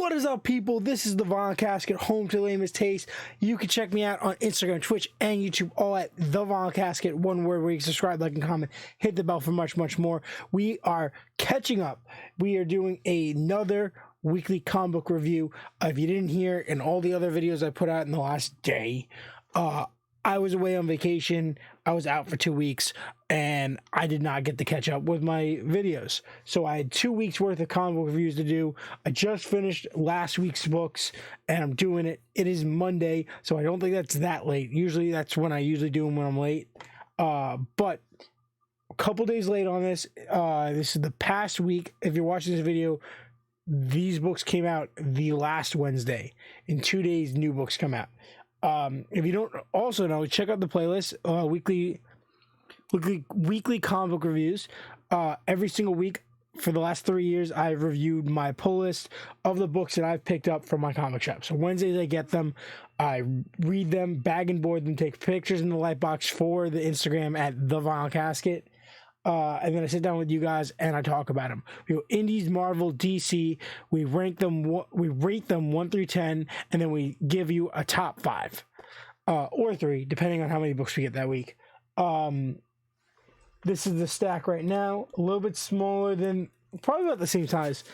What is up, people? This is the Von Casket, home to lamest taste. You can check me out on Instagram, Twitch, and YouTube, all at the Von Casket. One word, where you can subscribe, like, and comment. Hit the bell for much, much more. We are catching up. We are doing another weekly comic book review. If you didn't hear in all the other videos I put out in the last day, I was away on vacation. I was out for 2 weeks, and I did not get to catch up with my videos. So I had 2 weeks worth of comic book reviews to do. I just finished last week's books, and I'm doing it. It is Monday, so I don't think that's that late. Usually that's when I usually do them, when I'm late. But a couple days late on this. This is the past week. If you're watching this video, these books came out the last Wednesday. In 2 days, new books come out. If you don't also know, check out the playlist, weekly comic book reviews. Every single week for the last 3 years, I've reviewed my pull list of the books that I've picked up from my comic shop. So Wednesdays I get them, I read them, bag and board them, take pictures in the Lightbox for the Instagram at the Vinyl Casket. And then I sit down with you guys and I talk about them. We go Indies, Marvel, DC. We rank them. We rate them 1 through 10, and then we give you a top 5 or 3, depending on how many books we get that week. This is the stack right now. A little bit smaller than, probably about the same size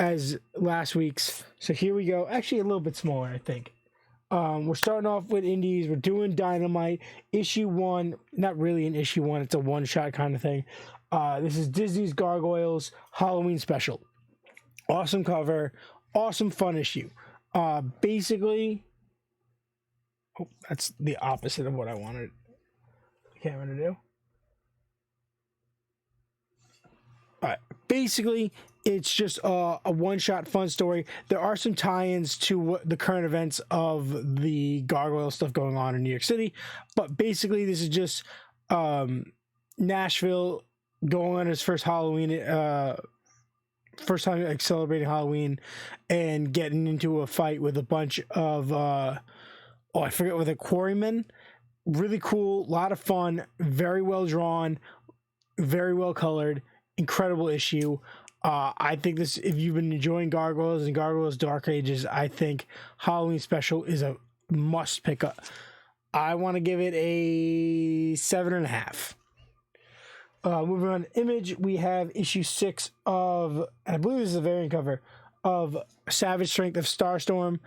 as last week's. So here we go. Actually, a little bit smaller, I think. We're starting off with Indies. We're doing Dynamite, issue 1. Not really an issue 1. It's a one-shot kind of thing. This is Disney's Gargoyles Halloween special. Awesome cover. Awesome fun issue. Basically, that's the opposite of what I wanted the camera to do. All right. Basically, it's just a one-shot fun story. There are some tie-ins to the current events of the gargoyle stuff going on in New York City, but basically this is just Nashville going on its first Halloween, first time like celebrating Halloween, and getting into a fight with a bunch of I forget, with a quarrymen. Really cool, a lot of fun, very well drawn, very well colored, incredible issue. I think this, if you've been enjoying Gargoyles and Gargoyles Dark Ages, I think Halloween Special is a must pick up. I want to give it a 7.5. Moving on to Image, we have issue 6 of, and I believe this is a variant cover, of Savage Strength of Starstorm.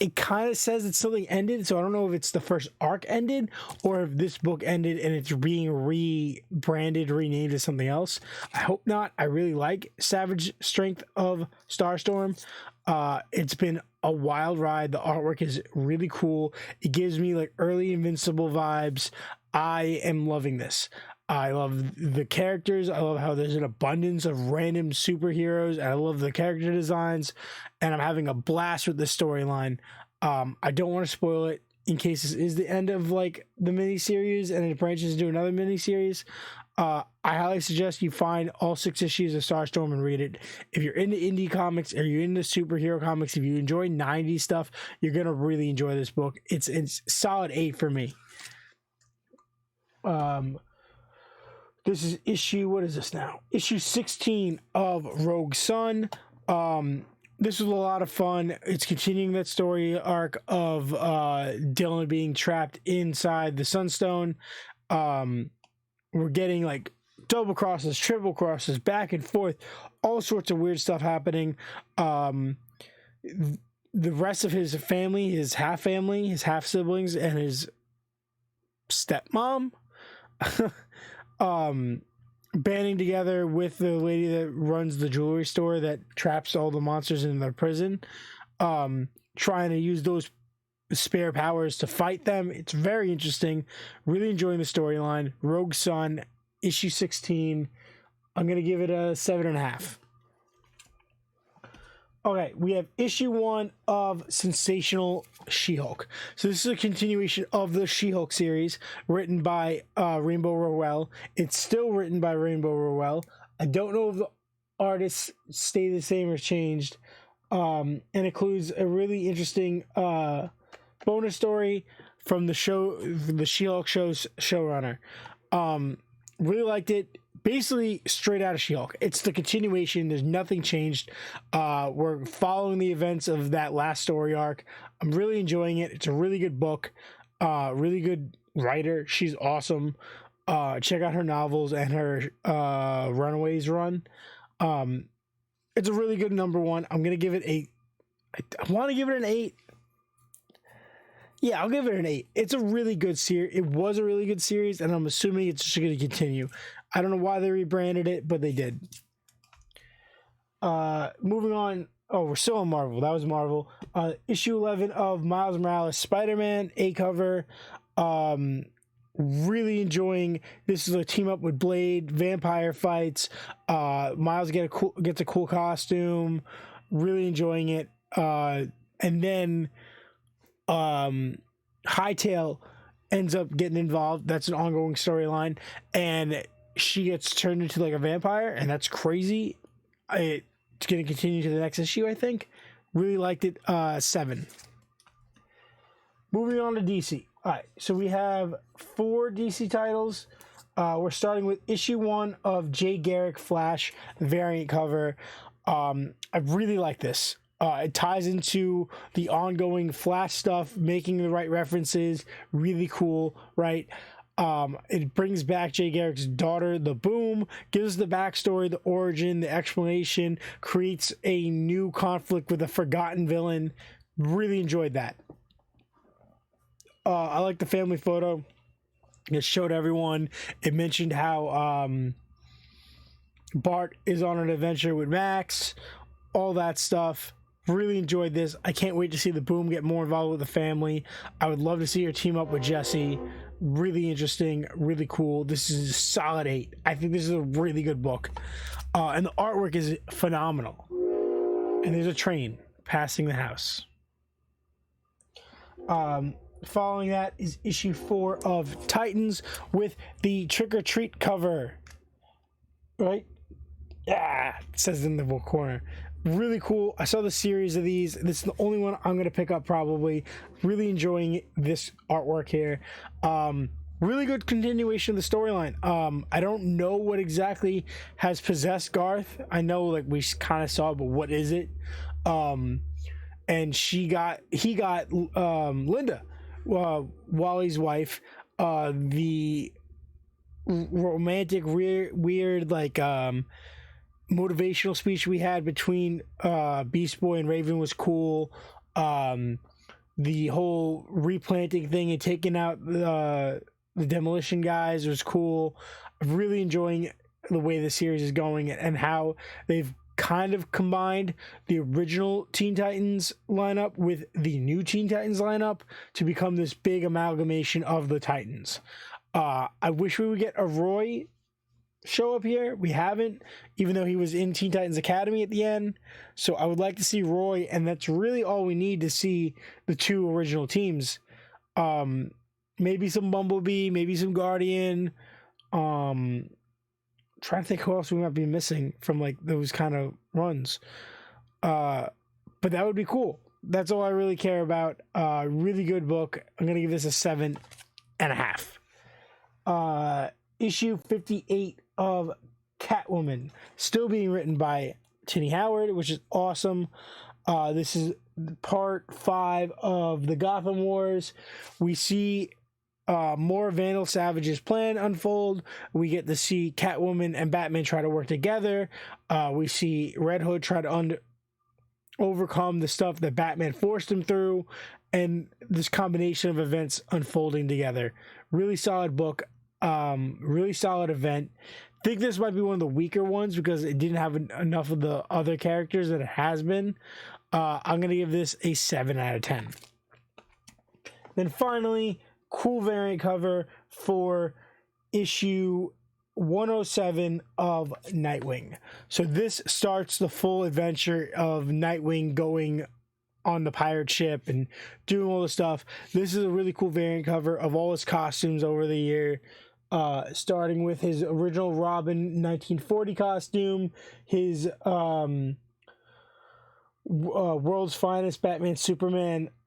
It kind of says that something ended, so I don't know if it's the first arc ended or if this book ended and it's being rebranded, renamed as something else. I hope not. I really like Savage Strength of Starstorm. It's been a wild ride. The artwork is really cool. It gives me like early Invincible vibes. I am loving this. I love the characters. I love how there's an abundance of random superheroes. I love the character designs, and I'm having a blast with this storyline. I don't want to spoil it in case this is the end of like the miniseries and it branches into another miniseries. I highly suggest you find all 6 issues of Starstorm and read it. If you're into indie comics or you're into superhero comics, if you enjoy 90s stuff, you're gonna really enjoy this book. It's solid 8 for me. This is issue, what is this now? Issue 16 of Rogue Sun. This was a lot of fun. It's continuing that story arc of Dylan being trapped inside the Sunstone. We're getting like double crosses, triple crosses, back and forth, all sorts of weird stuff happening. The rest of his family, his half siblings, and his stepmom banding together with the lady that runs the jewelry store that traps all the monsters in their prison, trying to use those spare powers to fight them. It's very interesting. Really enjoying the storyline. Rogue Sun, issue 16. I'm gonna give it a 7.5. Okay, we have issue 1 of Sensational She-Hulk. So this is a continuation of the She-Hulk series, written by Rainbow Rowell. It's still written by Rainbow Rowell. I don't know if the artists stay the same or changed. And includes a really interesting bonus story from the show, the She-Hulk show's showrunner. Really liked it. basically straight out of She-Hulk. It's the continuation. There's nothing changed. We're following the events of that last story arc. I'm really enjoying it. It's a really good book. Really good writer. She's awesome. Check out her novels and her Runaways run. It's a really good number one. I'm gonna give it I want to give it an 8. Yeah, I'll give it an 8. It's a really good series. It was a really good series, and I'm assuming it's just going to continue. I don't know why they rebranded it, but they did. Moving on. Oh, we're still on Marvel. That was Marvel. Issue 11 of Miles Morales Spider-Man, A cover. Really enjoying. This is a team up with Blade, vampire fights. Miles gets a cool costume. Really enjoying it. And then Hightail ends up getting involved. That's an ongoing storyline, and she gets turned into like a vampire, and that's crazy. It's going to continue to the next issue, I think. Really liked it. 7. Moving on to DC. All right, so we have 4 DC titles. We're starting with issue 1 of Jay Garrick Flash variant cover. I really like this. It ties into the ongoing Flash stuff, making the right references. Really cool, right? It brings back Jay Garrick's daughter, the Boom, gives the backstory, the origin, the explanation, creates a new conflict with a forgotten villain. Really enjoyed that. I like the family photo. It showed everyone. It mentioned how Bart is on an adventure with Max, all that stuff. Really enjoyed this. I can't wait to see the Boom get more involved with the family. I would love to see her team up with Jesse. Really interesting, really cool. This is a solid 8. I think this is a really good book. And the artwork is phenomenal. And there's a train passing the house. Following that is issue 4 of Titans with the Trick or Treat cover. Right? Yeah, it says in the corner. Really cool. I saw the series of these. This is the only one I'm going to pick up probably. Really enjoying this artwork here. Really good continuation of the storyline. I don't know what exactly has possessed Garth. I know like we kind of saw, but what is it? And he got Linda, Wally's wife, the romantic weird like motivational speech we had between Beast Boy and Raven was cool. The whole replanting thing and taking out the demolition guys was cool. I'm really enjoying the way the series is going and how they've kind of combined the original Teen Titans lineup with the new Teen Titans lineup to become this big amalgamation of the Titans. I wish we would get a Roy show up here. We haven't, even though he was in Teen Titans Academy at the end. So I would like to see Roy, and that's really all we need to see the 2 original teams. Maybe some Bumblebee, maybe some Guardian. Trying to think who else we might be missing from like those kind of runs. But that would be cool. That's all I really care about. Really good book. I'm gonna give this a 7.5. Issue 58 of Catwoman, still being written by Tini Howard, which is awesome. This is part 5 of the Gotham Wars. We see more Vandal Savage's plan unfold. We get to see Catwoman and Batman try to work together. We see Red Hood try to overcome the stuff that Batman forced him through, and this combination of events unfolding together. Really solid book. Really solid event. Think this might be one of the weaker ones because it didn't have enough of the other characters that it has been. I'm gonna give this a 7 out of 10. Then finally, cool variant cover for issue 107 of Nightwing. So this starts the full adventure of Nightwing going on the pirate ship and doing all the stuff. This is a really cool variant cover of all his costumes over the year. Starting with his original Robin 1940 costume, his World's Finest Batman Superman /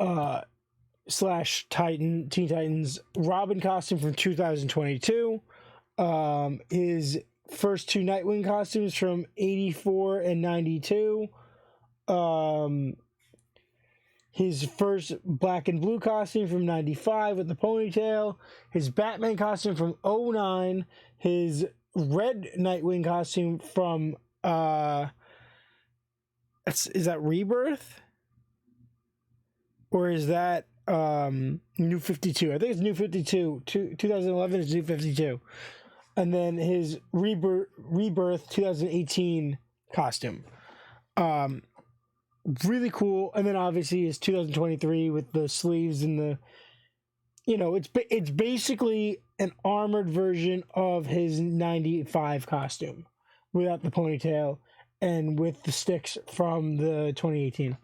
Teen Titans Robin costume from 2022, his first two Nightwing costumes from 84 and 92. His first black and blue costume from 95 with the ponytail. His Batman costume from 09. His red Nightwing costume from is that Rebirth? Or is that New 52? I think it's New 52. 2011 is New 52. And then his Rebirth 2018 costume. Really cool. And then obviously his 2023 with the sleeves and the, it's basically an armored version of his 95 costume without the ponytail and with the sticks from the 2018.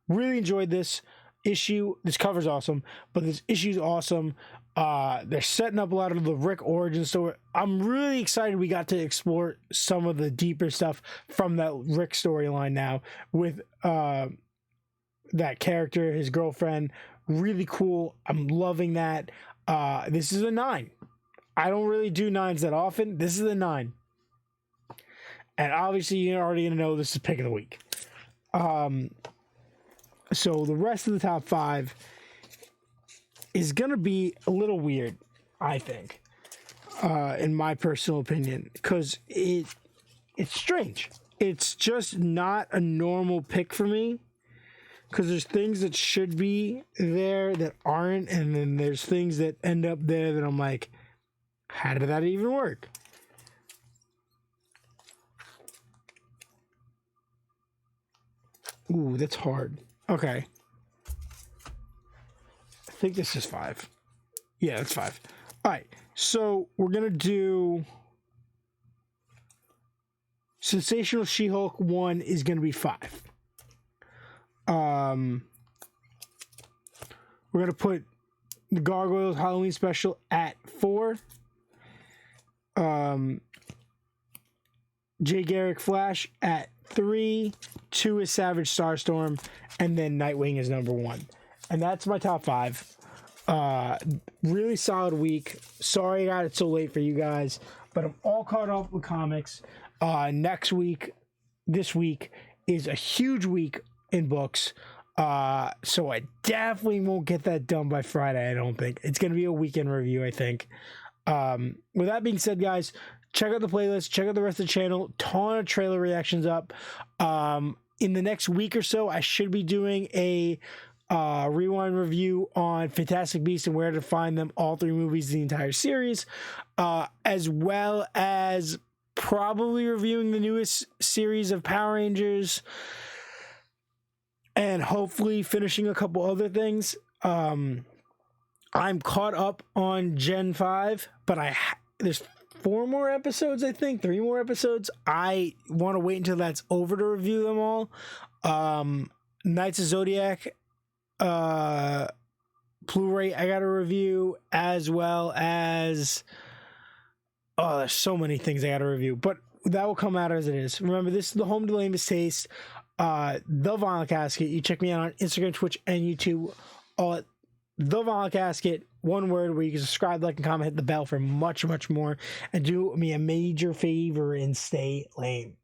Really enjoyed this issue. This cover's awesome, but this issue's awesome. They're setting up a lot of the Rick origin story. I'm really excited we got to explore some of the deeper stuff from that Rick storyline now with that character, his girlfriend. Really cool. I'm loving that. This is a 9. I don't really do 9s that often. This is a 9. And obviously you're already going to know this is pick of the week. So the rest of the top 5 is going to be a little weird, I think, in my personal opinion, because it's strange. It's just not a normal pick for me, because there's things that should be there that aren't, and then there's things that end up there that I'm like, how did that even work? Ooh, that's hard. Okay. I think this is 5. Yeah, that's 5. All right. So we're going to do Sensational She-Hulk 1 is going to be 5. We're going to put the Gargoyles Halloween special at 4. Jay Garrick Flash at 3. 2 is Savage Starstorm, and then Nightwing is number 1. And that's my top 5. Really solid week. Sorry I got it so late for you guys, but I'm all caught up with comics. This week is a huge week in books. So I definitely won't get that done by Friday, I don't think. It's going to be a weekend review, I think. With that being said, guys, check out the playlist, check out the rest of the channel. Ton of trailer reactions up. In the next week or so, I should be doing a rewind review on Fantastic Beasts and where to find them, all 3 movies, the entire series, as well as probably reviewing the newest series of Power Rangers, and hopefully finishing a couple other things. I'm caught up on Gen 5, but there's 4 more episodes, I think, 3 more episodes. I want to wait until that's over to review them all. Knights of Zodiac Blu-ray I got to review, as well as there's so many things I got to review, but that will come out as it is. Remember, this is the home to Lamest Taste, the Vinyl Casket. You check me out on Instagram, Twitch, and YouTube, all at the Vinyl Casket, one word, where you can subscribe, like, and comment, hit the bell for much, much more, and do me a major favor and stay lame.